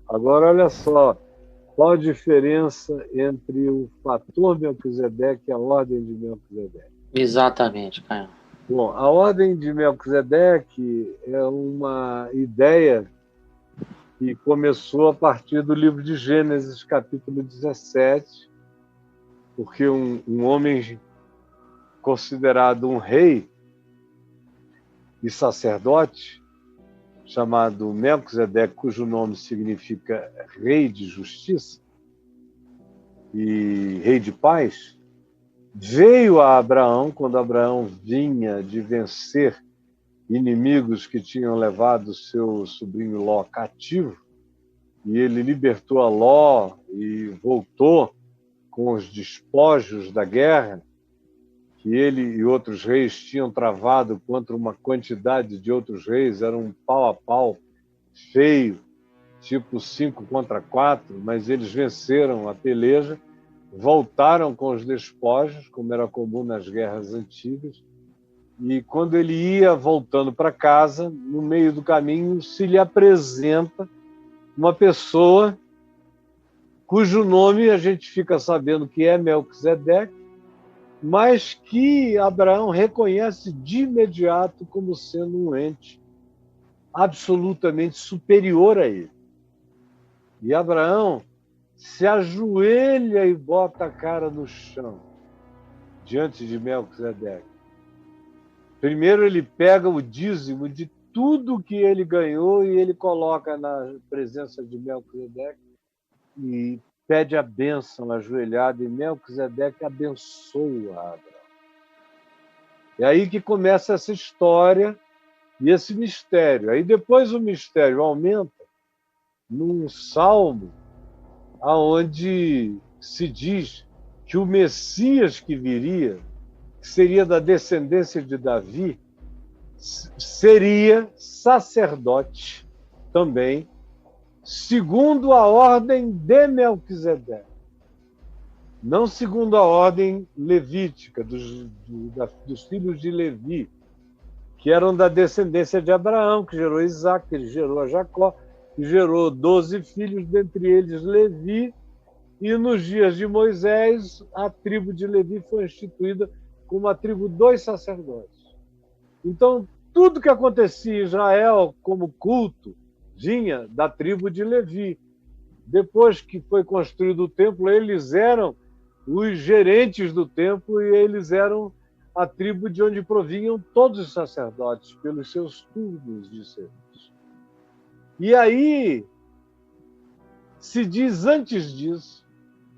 Agora, olha só, qual a diferença entre o fator Melquisedeque e a ordem de Melquisedeque? Exatamente, Caio. Bom, a ordem de Melquisedeque é uma ideia que começou a partir do livro de Gênesis, capítulo 17, porque um homem considerado um rei e sacerdote, chamado Melquisedeque, cujo nome significa rei de justiça e rei de paz, veio a Abraão, quando Abraão vinha de vencer inimigos que tinham levado seu sobrinho Ló cativo, e ele libertou a Ló e voltou com os despojos da guerra que ele e outros reis tinham travado contra uma quantidade de outros reis. Era um pau a pau feio, tipo 5 contra 4, mas eles venceram a peleja, voltaram com os despojos, como era comum nas guerras antigas, e quando ele ia voltando para casa, no meio do caminho, se lhe apresenta uma pessoa cujo nome a gente fica sabendo que é Melquisedeque, mas que Abraão reconhece de imediato como sendo um ente absolutamente superior a ele. E Abraão se ajoelha e bota a cara no chão diante de Melquisedeque. Primeiro ele pega o dízimo de tudo que ele ganhou e ele coloca na presença de Melquisedeque e pede a bênção ajoelhado, e Melquisedeque abençoa Abraão. É aí que começa essa história e esse mistério. Aí depois o mistério aumenta num salmo onde se diz que o Messias que viria, que seria da descendência de Davi, seria sacerdote também, segundo a ordem de Melquisedeque. Não segundo a ordem levítica, dos filhos de Levi, que eram da descendência de Abraão, que gerou Isaac, que gerou a Jacó, que gerou 12 filhos, dentre eles Levi, e nos dias de Moisés, a tribo de Levi foi instituída como a tribo dos sacerdotes. Então, tudo que acontecia em Israel como culto vinha da tribo de Levi. Depois que foi construído o templo, eles eram os gerentes do templo e eles eram a tribo de onde provinham todos os sacerdotes, pelos seus turnos de serviço. E aí se diz antes disso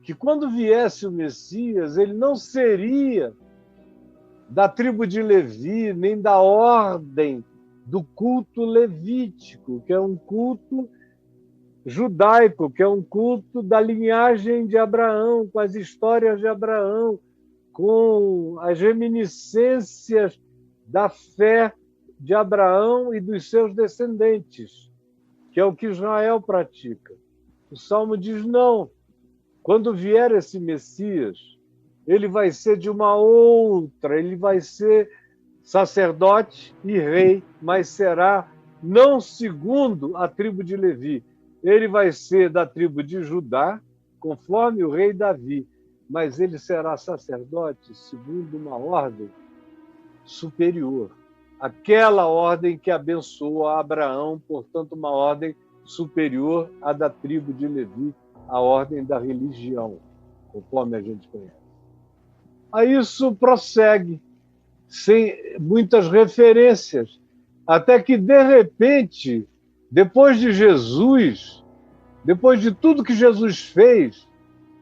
que quando viesse o Messias, ele não seria da tribo de Levi, nem da ordem do culto levítico, que é um culto judaico, que é um culto da linhagem de Abraão, com as histórias de Abraão, com as reminiscências da fé de Abraão e dos seus descendentes, que é o que Israel pratica. O Salmo diz, não, quando vier esse Messias, ele vai ser de uma outra, ele vai ser sacerdote e rei, mas será não segundo a tribo de Levi. Ele vai ser da tribo de Judá, conforme o rei Davi, mas ele será sacerdote segundo uma ordem superior. Aquela ordem que abençoou a Abraão, portanto, uma ordem superior à da tribo de Levi, a ordem da religião, conforme a gente conhece. Aí isso prossegue, sem muitas referências, até que, de repente, depois de Jesus, depois de tudo que Jesus fez,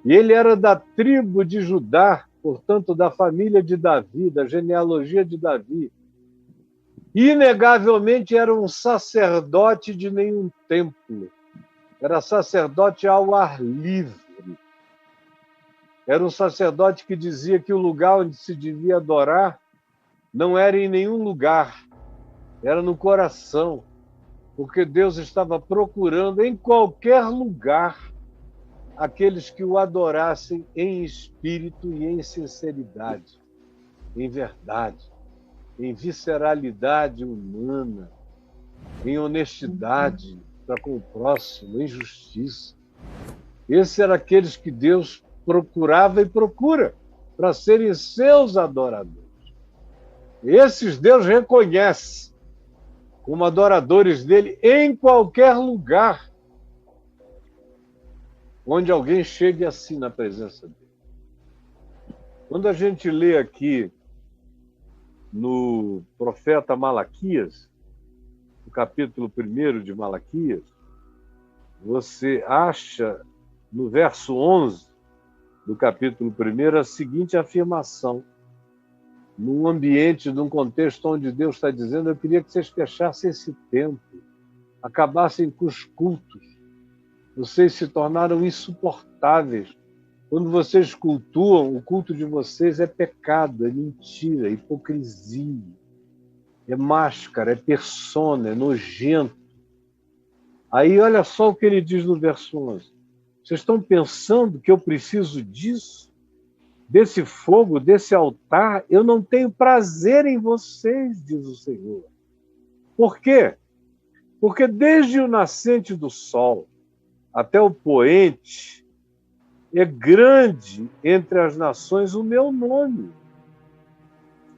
e ele era da tribo de Judá, portanto, da família de Davi, da genealogia de Davi, inegavelmente era um sacerdote de nenhum templo, era sacerdote ao ar livre. Era um sacerdote que dizia que o lugar onde se devia adorar não era em nenhum lugar, era no coração, porque Deus estava procurando em qualquer lugar aqueles que o adorassem em espírito e em sinceridade, em verdade, em visceralidade humana, em honestidade, para com o próximo em justiça. Esses eram aqueles que Deus procurava e procura para serem seus adoradores. Esses Deus reconhece como adoradores dele em qualquer lugar onde alguém chegue assim na presença dele. Quando a gente lê aqui no profeta Malaquias, no capítulo 1 de Malaquias, você acha no verso 11 do capítulo 1 a seguinte afirmação: num ambiente, num contexto onde Deus está dizendo, eu queria que vocês fechassem esse templo, acabassem com os cultos. Vocês se tornaram insuportáveis. Quando vocês cultuam, o culto de vocês é pecado, é mentira, é hipocrisia, é máscara, é persona, é nojento. Aí olha só o que ele diz no verso 11. Vocês estão pensando que eu preciso disso? Desse fogo, desse altar? Eu não tenho prazer em vocês, diz o Senhor. Por quê? Porque desde o nascente do sol até o poente, é grande entre as nações o meu nome.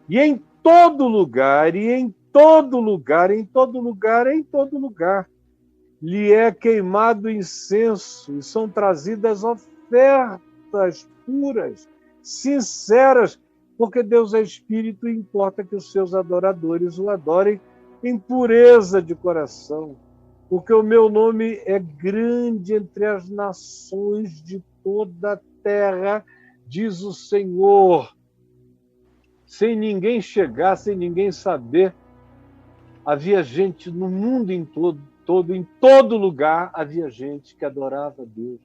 E em todo lugar, e em todo lugar, em todo lugar, em todo lugar, lhe é queimado incenso e são trazidas ofertas puras, sinceras, porque Deus é Espírito e importa que os seus adoradores o adorem em pureza de coração. Porque o meu nome é grande entre as nações de toda a terra, diz o Senhor. Sem ninguém chegar, sem ninguém saber, havia gente no mundo em todo lugar, havia gente que adorava a Deus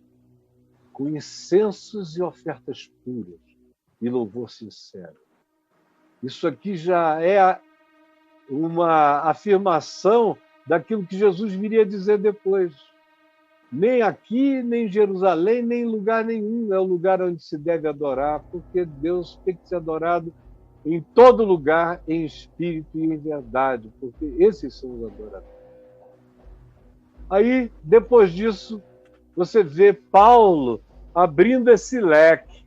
com incensos e ofertas puras e louvor sincero. Isso aqui já é uma afirmação daquilo que Jesus viria dizer depois. Nem aqui, nem em Jerusalém, nem em lugar nenhum é o lugar onde se deve adorar, porque Deus tem que ser adorado em todo lugar, em espírito e em verdade, porque esses são os adoradores. Aí, depois disso, você vê Paulo abrindo esse leque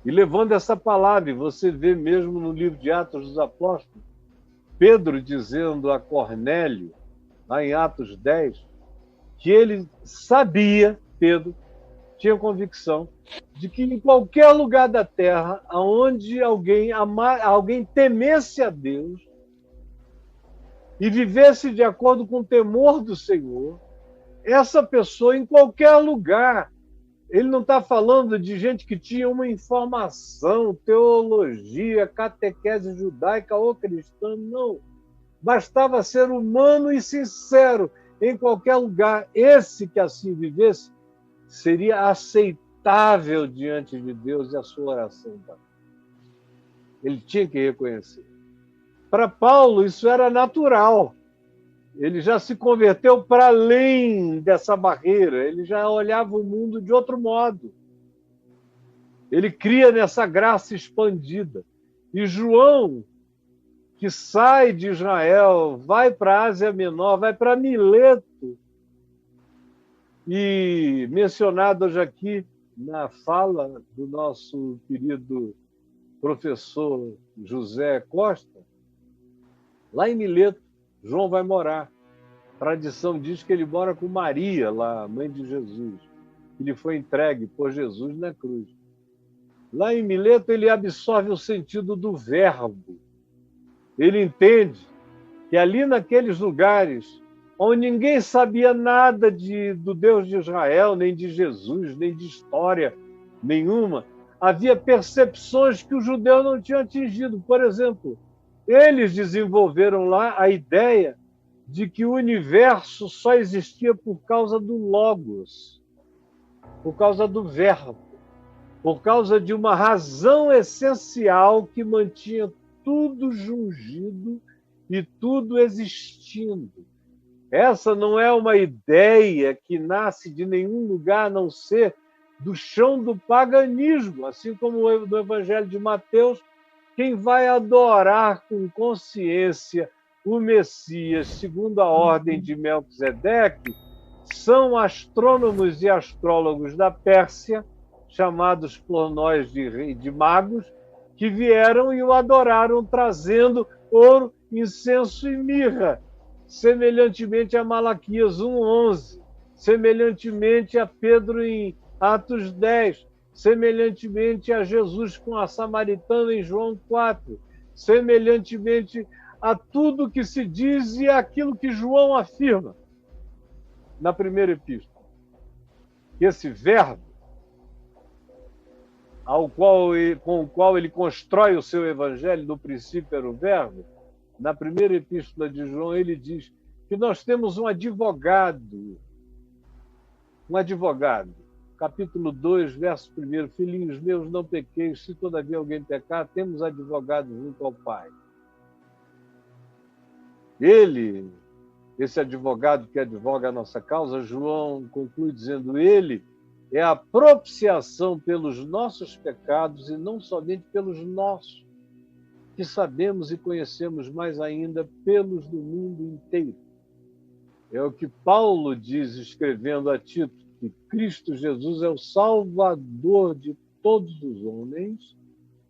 e levando essa palavra, e você vê mesmo no livro de Atos dos Apóstolos, Pedro dizendo a Cornélio, lá em Atos 10, que ele sabia, Pedro tinha convicção, de que em qualquer lugar da terra, onde alguém temesse a Deus e vivesse de acordo com o temor do Senhor, essa pessoa, em qualquer lugar, ele não está falando de gente que tinha uma informação, teologia, catequese judaica ou cristã, não. Bastava ser humano e sincero em qualquer lugar. Esse que assim vivesse seria aceitável diante de Deus e a sua oração. Ele tinha que reconhecer. Para Paulo, isso era natural. Ele já se converteu para além dessa barreira. Ele já olhava o mundo de outro modo. Ele cria nessa graça expandida. E João, que sai de Israel, vai para a Ásia Menor, vai para Mileto, e mencionado hoje aqui na fala do nosso querido professor José Costa, lá em Mileto, João vai morar. A tradição diz que ele mora com Maria, lá, mãe de Jesus, que lhe foi entregue por Jesus na cruz. Lá em Mileto, ele absorve o sentido do verbo. Ele entende que ali naqueles lugares, onde ninguém sabia nada do Deus de Israel, nem de Jesus, nem de história nenhuma, havia percepções que os judeus não tinham atingido. Por exemplo, eles desenvolveram lá a ideia de que o universo só existia por causa do Logos, por causa do verbo, por causa de uma razão essencial que mantinha tudo jungido e tudo existindo. Essa não é uma ideia que nasce de nenhum lugar a não ser do chão do paganismo, assim como no Evangelho de Mateus, quem vai adorar com consciência o Messias, segundo a ordem de Melquisedeque, são astrônomos e astrólogos da Pérsia, chamados por nós de magos, que vieram e o adoraram, trazendo ouro, incenso e mirra, semelhantemente a Malaquias 1:11, semelhantemente a Pedro em Atos 10, semelhantemente a Jesus com a samaritana em João 4, semelhantemente a tudo que se diz e aquilo que João afirma na primeira epístola. Esse verbo, com o qual ele constrói o seu evangelho, no princípio era o verbo, na primeira epístola de João ele diz que nós temos um advogado, capítulo 2, verso 1, filhinhos meus, não pequeis, se todavia alguém pecar, temos advogado junto ao Pai. Ele, esse advogado que advoga a nossa causa, João conclui dizendo, ele é a propiciação pelos nossos pecados e não somente pelos nossos, que sabemos e conhecemos mais ainda pelos do mundo inteiro. É o que Paulo diz, escrevendo a Tito, que Cristo Jesus é o Salvador de todos os homens,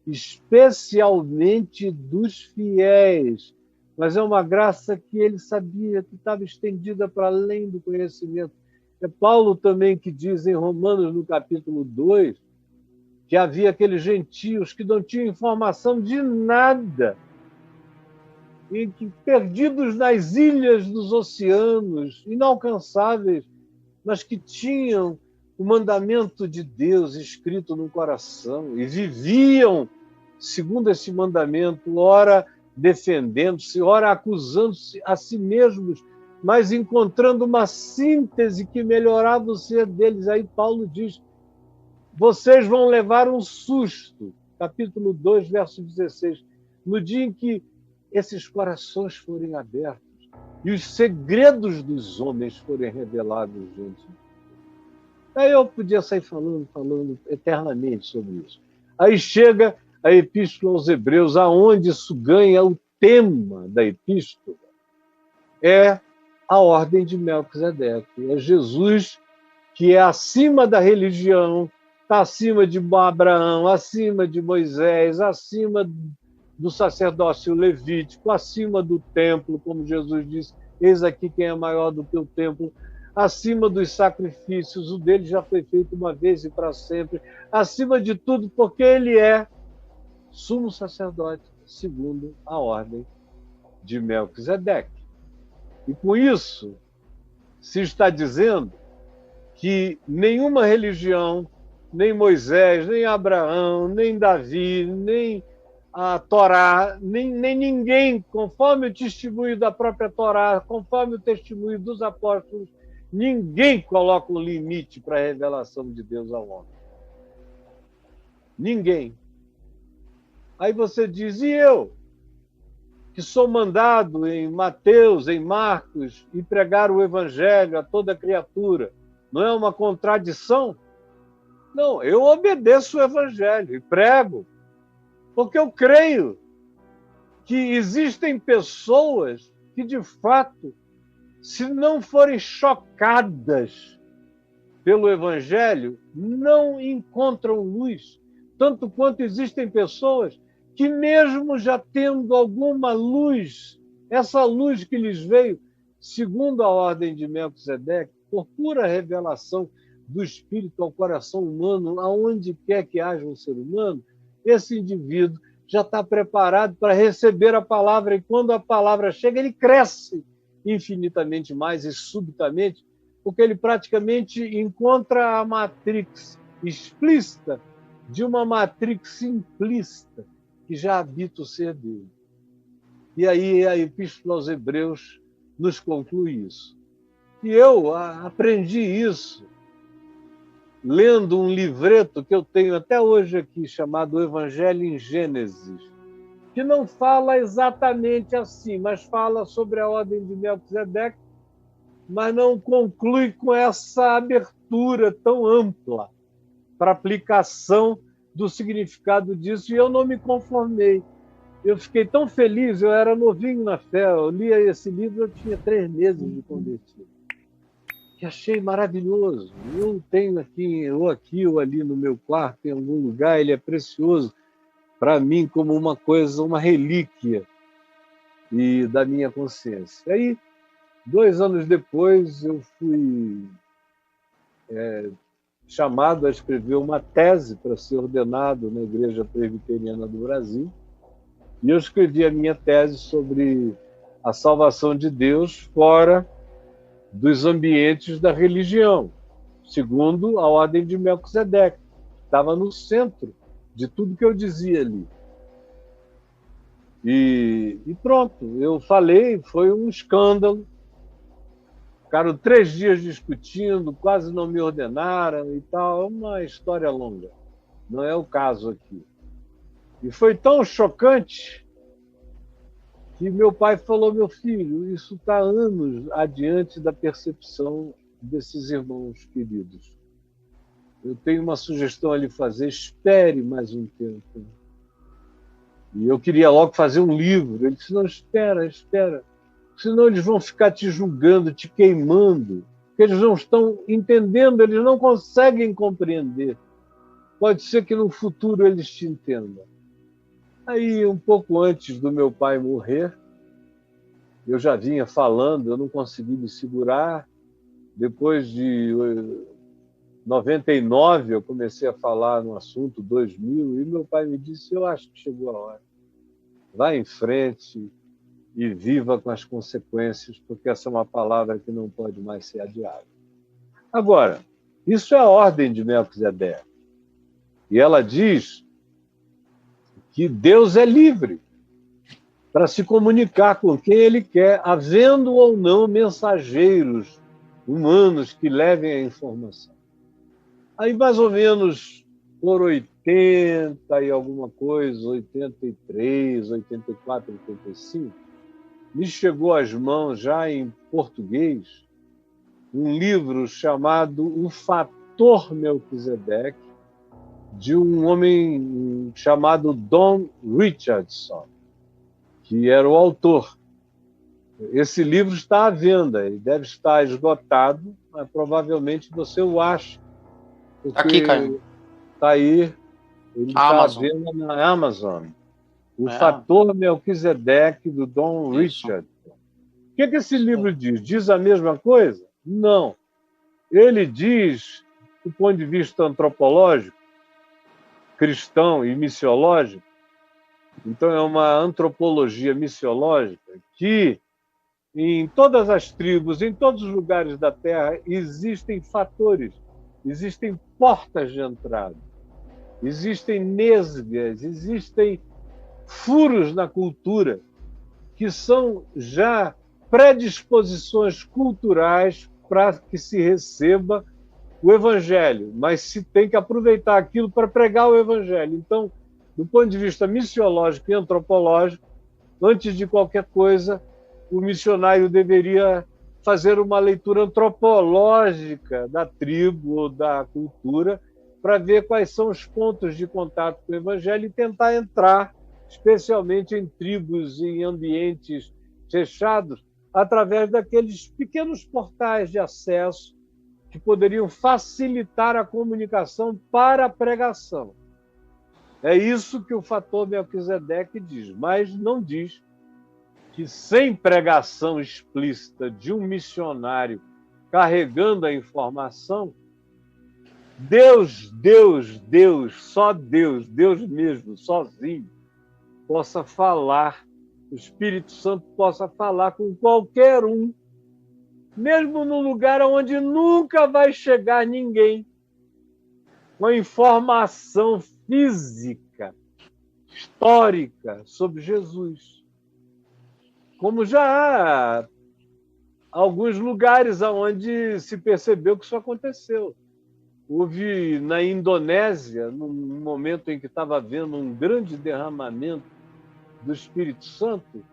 especialmente dos fiéis. Mas é uma graça que ele sabia que estava estendida para além do conhecimento. É Paulo também que diz em Romanos, no capítulo 2, que havia aqueles gentios que não tinham informação de nada, e que, perdidos nas ilhas dos oceanos, inalcançáveis, mas que tinham o mandamento de Deus escrito no coração e viviam segundo esse mandamento, ora defendendo-se, ora acusando-se a si mesmos, mas encontrando uma síntese que melhorava o ser deles. Aí Paulo diz, vocês vão levar um susto, capítulo 2, verso 16, no dia em que esses corações forem abertos e os segredos dos homens forem revelados juntos. Aí eu podia sair falando eternamente sobre isso. Aí chega a Epístola aos Hebreus, aonde isso ganha o tema da Epístola, é a ordem de Melquisedeque. É Jesus que é acima da religião, está acima de Abraão, acima de Moisés, acima do sacerdócio levítico, acima do templo, como Jesus disse, eis aqui quem é maior do que o templo, acima dos sacrifícios, o dele já foi feito uma vez e para sempre, acima de tudo, porque ele é sumo sacerdote, segundo a ordem de Melquisedeque. E com isso, se está dizendo que nenhuma religião, nem Moisés, nem Abraão, nem Davi, nem a Torá, nem ninguém, conforme o testemunho da própria Torá, conforme o testemunho dos apóstolos, ninguém coloca um limite para a revelação de Deus ao homem. Ninguém. Aí você diz, e eu? Que sou mandado em Mateus, em Marcos, e pregar o evangelho a toda criatura. Não é uma contradição? Não, eu obedeço o evangelho e prego, porque eu creio que existem pessoas que, de fato, se não forem chocadas pelo evangelho, não encontram luz. Tanto quanto existem pessoas que, mesmo já tendo alguma luz, essa luz que lhes veio, segundo a ordem de Melquisedeque, por pura revelação do Espírito ao coração humano, aonde quer que haja um ser humano, esse indivíduo já está preparado para receber a palavra, e quando a palavra chega, ele cresce infinitamente mais e subitamente, porque ele praticamente encontra a matrix explícita de uma matrix implícita que já habita o ser dele. E aí a Epístola aos Hebreus nos conclui isso. E eu aprendi isso lendo um livreto que eu tenho até hoje aqui, chamado Evangelho em Gênesis, que não fala exatamente assim, mas fala sobre a ordem de Melquisedeque, mas não conclui com essa abertura tão ampla para aplicação do significado disso, e eu não me conformei. Eu fiquei tão feliz, eu era novinho na fé, eu lia esse livro, eu tinha 3 meses de convertido. Que achei maravilhoso. Eu tenho aqui ou ali no meu quarto, em algum lugar, ele é precioso para mim como uma coisa, uma relíquia e da minha consciência. Aí, 2 anos depois, eu fui chamado a escrever uma tese para ser ordenado na Igreja Presbiteriana do Brasil. E eu escrevi a minha tese sobre a salvação de Deus fora dos ambientes da religião, segundo a ordem de Melquisedeque. Estava no centro de tudo que eu dizia ali. E pronto, eu falei, foi um escândalo. Ficaram 3 dias discutindo, quase não me ordenaram e tal. É uma história longa, não é o caso aqui. E foi tão chocante que meu pai falou: meu filho, isso está anos adiante da percepção desses irmãos queridos. Eu tenho uma sugestão a lhe fazer, espere mais um tempo. E eu queria logo fazer um livro. Ele disse: não, espera, senão eles vão ficar te julgando, te queimando, porque eles não estão entendendo, eles não conseguem compreender. Pode ser que no futuro eles te entendam. Aí, um pouco antes do meu pai morrer, eu já vinha falando, eu não consegui me segurar. Depois de 99, eu comecei a falar no assunto, 2000, e meu pai me disse: eu acho que chegou a hora. Vá em frente e viva com as consequências, porque essa é uma palavra que não pode mais ser adiada. Agora, isso é a ordem de Melquisedeque. E ela diz que Deus é livre para se comunicar com quem ele quer, havendo ou não mensageiros humanos que levem a informação. Aí, mais ou menos por 80 e alguma coisa, 83, 84, 85, me chegou às mãos, já em português, um livro chamado O Fator Melquisedeque, de um homem chamado Don Richardson, que era o autor. Esse livro está à venda, ele deve estar esgotado, mas provavelmente você o acha, Aqui, Caio. porque está aí, ele está à venda na Amazon. O Fator Melquisedeque, do Don Richardson. O que esse livro diz? Diz a mesma coisa? Não. Ele diz, do ponto de vista antropológico, cristão e missiológico, então é uma antropologia missiológica, que em todas as tribos, em todos os lugares da Terra, existem fatores, existem portas de entrada, existem nesgas, existem furos na cultura, que são já predisposições culturais para que se receba o Evangelho, mas se tem que aproveitar aquilo para pregar o Evangelho. Então, do ponto de vista missiológico e antropológico, antes de qualquer coisa, o missionário deveria fazer uma leitura antropológica da tribo ou da cultura para ver quais são os pontos de contato com o Evangelho e tentar entrar, especialmente em tribos e em ambientes fechados, através daqueles pequenos portais de acesso que poderiam facilitar a comunicação para a pregação. É isso que o Fator Melquisedeque diz, mas não diz que sem pregação explícita de um missionário carregando a informação, Deus, só Deus mesmo, sozinho, possa falar, o Espírito Santo possa falar com qualquer um, mesmo num lugar onde nunca vai chegar ninguém, com a informação física, histórica sobre Jesus. Como já há alguns lugares onde se percebeu que isso aconteceu. Houve na Indonésia, num momento em que estava havendo um grande derramamento do Espírito Santo,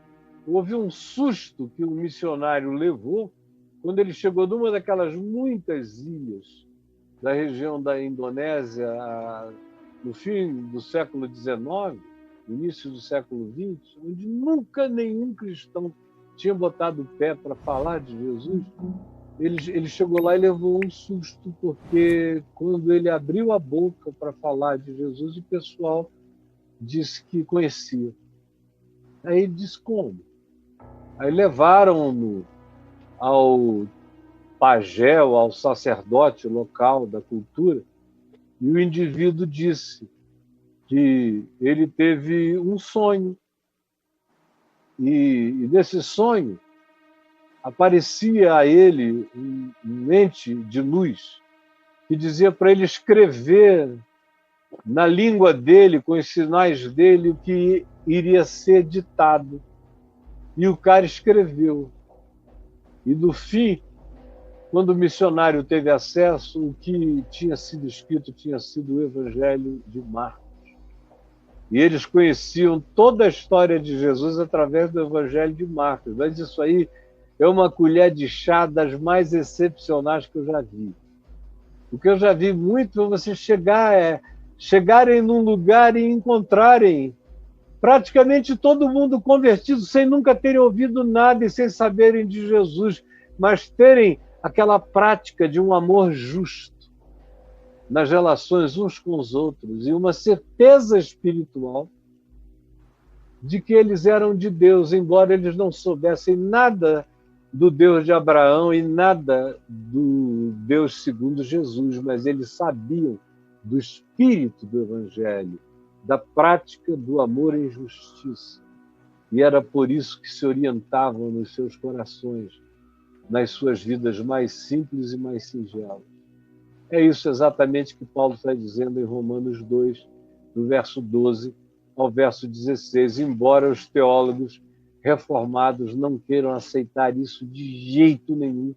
houve um susto que o missionário levou quando ele chegou numa daquelas muitas ilhas da região da Indonésia, no fim do século XIX, início do século XX, onde nunca nenhum cristão tinha botado o pé para falar de Jesus, ele chegou lá e levou um susto, porque quando ele abriu a boca para falar de Jesus, o pessoal disse que conhecia. Aí ele disse como? Aí levaram-no ao pajé, ao sacerdote local da cultura, e o indivíduo disse que ele teve um sonho, e nesse sonho aparecia a ele um ente de luz que dizia para ele escrever na língua dele, com os sinais dele, o que iria ser ditado. E o cara escreveu. E no fim, quando o missionário teve acesso, o que tinha sido escrito tinha sido o Evangelho de Marcos. E eles conheciam toda a história de Jesus através do Evangelho de Marcos. Mas isso aí é uma colher de chá das mais excepcionais que eu já vi. O que eu já vi muito é você chegarem num lugar e encontrarem praticamente todo mundo convertido sem nunca terem ouvido nada e sem saberem de Jesus, mas terem aquela prática de um amor justo nas relações uns com os outros e uma certeza espiritual de que eles eram de Deus, embora eles não soubessem nada do Deus de Abraão e nada do Deus segundo Jesus, mas eles sabiam do espírito do Evangelho, da prática do amor em justiça. E era por isso que se orientavam nos seus corações, nas suas vidas mais simples e mais singelas. É isso exatamente que Paulo está dizendo em Romanos 2, do verso 12 ao verso 16, embora os teólogos reformados não queiram aceitar isso de jeito nenhum,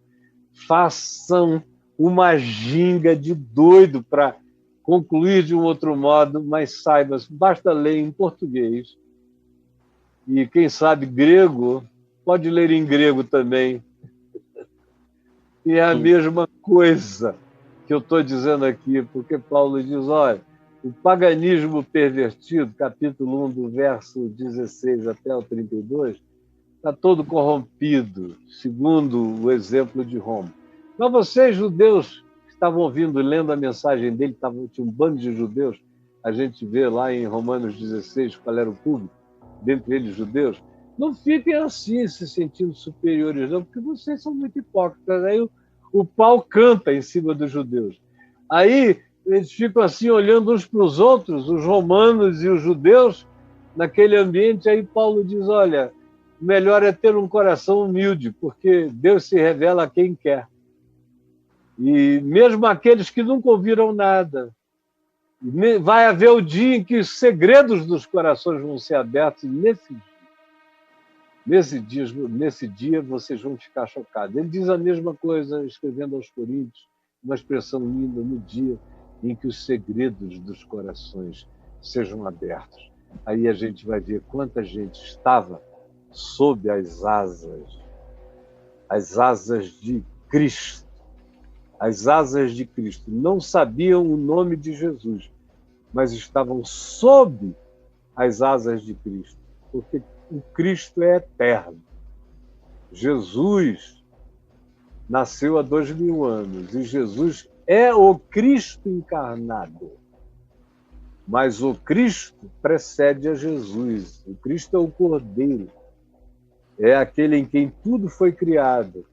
façam uma ginga de doido para concluir de um outro modo, mas saiba, basta ler em português. E quem sabe grego, pode ler em grego também. E é a mesma coisa que eu estou dizendo aqui, porque Paulo diz, olha, o paganismo pervertido, capítulo 1, do verso 16 até o 32, está todo corrompido, segundo o exemplo de Roma. Mas vocês, judeus, que estavam ouvindo, lendo a mensagem dele, tinha um bando de judeus, a gente vê lá em Romanos 16 qual era o público, dentre eles judeus, não fiquem assim, se sentindo superiores, não, porque vocês são muito hipócritas. Aí o pau canta em cima dos judeus. Aí eles ficam assim, olhando uns para os outros, os romanos e os judeus, naquele ambiente. Aí Paulo diz, olha, melhor é ter um coração humilde, porque Deus se revela a quem quer. E mesmo aqueles que nunca ouviram nada, vai haver o dia em que os segredos dos corações vão ser abertos, e nesse dia vocês vão ficar chocados. Ele diz a mesma coisa, escrevendo aos Coríntios, uma expressão linda, no dia em que os segredos dos corações sejam abertos. Aí a gente vai ver quanta gente estava sob as asas de Cristo. As asas de Cristo. Não sabiam o nome de Jesus, mas estavam sob as asas de Cristo, porque o Cristo é eterno. Jesus nasceu há 2000 anos e Jesus é o Cristo encarnado. Mas o Cristo precede a Jesus. O Cristo é o Cordeiro. É aquele em quem tudo foi criado.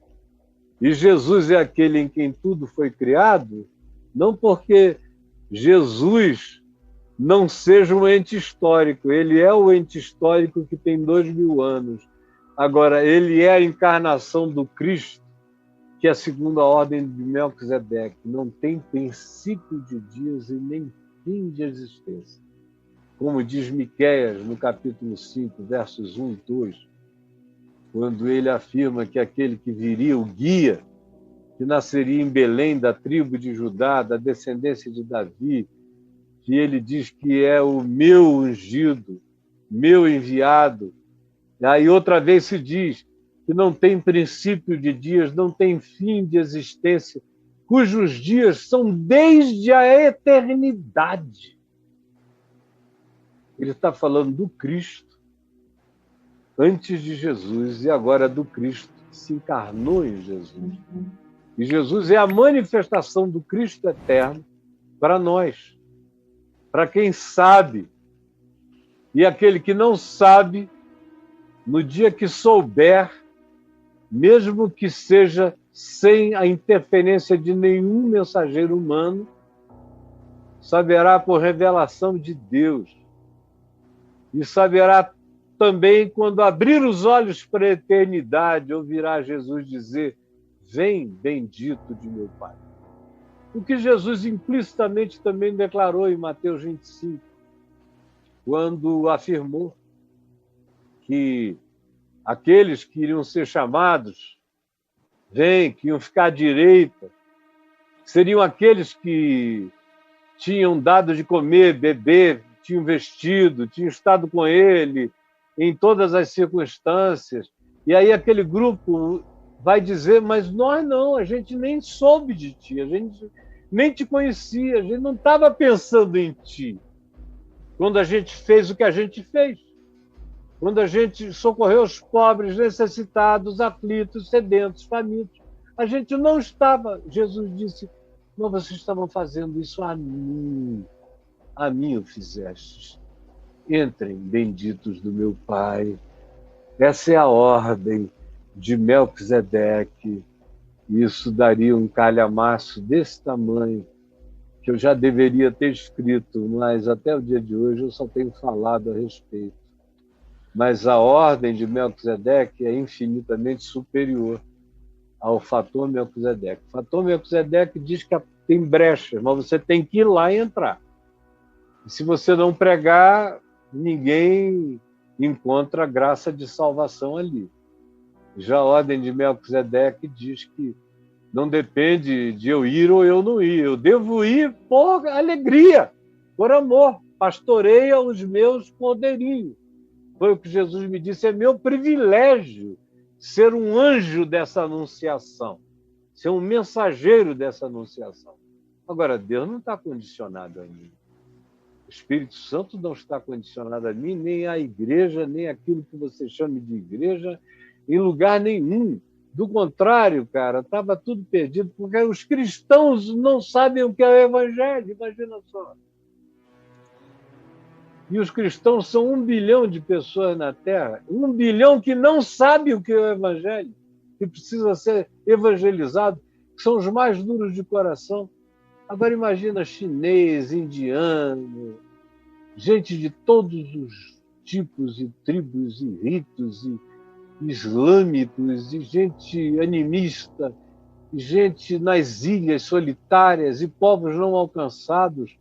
E Jesus é aquele em quem tudo foi criado, não porque Jesus não seja um ente histórico. Ele é o ente histórico que tem 2000 anos. Agora, ele é a encarnação do Cristo, que é a segunda ordem de Melquisedeque. Não tem princípio de dias e nem fim de existência. Como diz Miqueias, no capítulo 5, versos 1 e 2, quando ele afirma que aquele que viria, o guia, que nasceria em Belém, da tribo de Judá, da descendência de Davi, que ele diz que é o meu ungido, meu enviado. Aí outra vez se diz que não tem princípio de dias, não tem fim de existência, cujos dias são desde a eternidade. Ele está falando do Cristo antes de Jesus e agora do Cristo que se encarnou em Jesus. E Jesus é a manifestação do Cristo eterno para nós, para quem sabe. E aquele que não sabe, no dia que souber, mesmo que seja sem a interferência de nenhum mensageiro humano, saberá por revelação de Deus. E saberá também, quando abrir os olhos para a eternidade, ouvirá Jesus dizer: vem, bendito de meu Pai. O que Jesus implicitamente também declarou em Mateus 25, quando afirmou que aqueles que iriam ser chamados, que iam ficar à direita, seriam aqueles que tinham dado de comer, beber, tinham vestido, tinham estado com ele em todas as circunstâncias. E aí aquele grupo vai dizer: mas nós não, a gente nem soube de ti, a gente nem te conhecia, a gente não estava pensando em ti quando a gente fez o que a gente fez. Quando a gente socorreu os pobres, necessitados, aflitos, sedentos, famintos. A gente não estava. Jesus disse: mas vocês estavam fazendo isso a mim o fizestes. Entrem, benditos do meu Pai. Essa é a ordem de Melquisedeque. Isso daria um calhamaço desse tamanho, que eu já deveria ter escrito, mas até o dia de hoje eu só tenho falado a respeito. Mas a ordem de Melquisedeque é infinitamente superior ao fator Melquisedeque. O fator Melquisedeque diz que tem brechas, mas você tem que ir lá e entrar. E se você não pregar, ninguém encontra a graça de salvação ali. Já a ordem de Melquisedeque diz que não depende de eu ir ou eu não ir. Eu devo ir por alegria, por amor. Pastoreia os meus cordeirinhos. Foi o que Jesus me disse: é meu privilégio ser um anjo dessa anunciação, ser um mensageiro dessa anunciação. Agora, Deus não está condicionado a mim. O Espírito Santo não está condicionado a mim, nem à igreja, nem aquilo que você chama de igreja, em lugar nenhum. Do contrário, cara, estava tudo perdido, porque os cristãos não sabem o que é o Evangelho, imagina só. E os cristãos são 1 bilhão de pessoas na Terra, 1 bilhão que não sabe o que é o Evangelho, que precisa ser evangelizado, que são os mais duros de coração. Agora imagina chinês, indiano, gente de todos os tipos e tribos e ritos e islâmicos, e gente animista, e gente nas ilhas solitárias e povos não alcançados.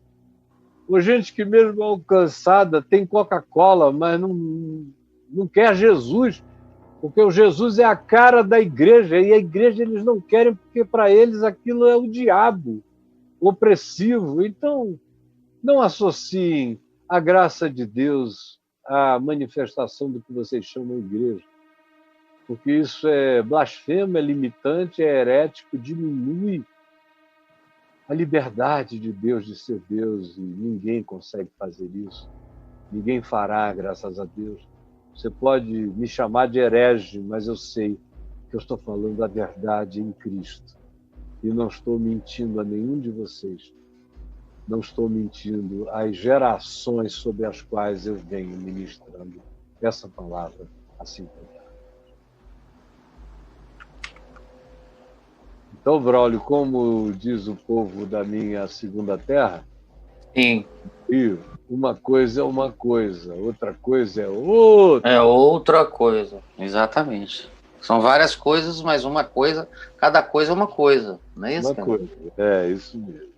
Ou gente que mesmo alcançada tem Coca-Cola, mas não quer Jesus, porque o Jesus é a cara da igreja, e a igreja eles não querem porque para eles aquilo é o diabo opressivo. Então, não associem a graça de Deus à manifestação do que vocês chamam de igreja, porque isso é blasfemo, é limitante, é herético, diminui a liberdade de Deus de ser Deus, e ninguém consegue fazer isso. Ninguém fará, graças a Deus. Você pode me chamar de herege, mas eu sei que eu estou falando a verdade em Cristo. E não estou mentindo a nenhum de vocês. Não estou mentindo às gerações sobre as quais eu venho ministrando essa palavra assim. Então, Braulio, como diz o povo da minha segunda terra, Sim. Uma coisa é uma coisa, outra coisa é outra. É outra coisa, exatamente. São várias coisas, mas uma coisa, cada coisa é uma coisa, não é isso? Uma coisa, é isso mesmo.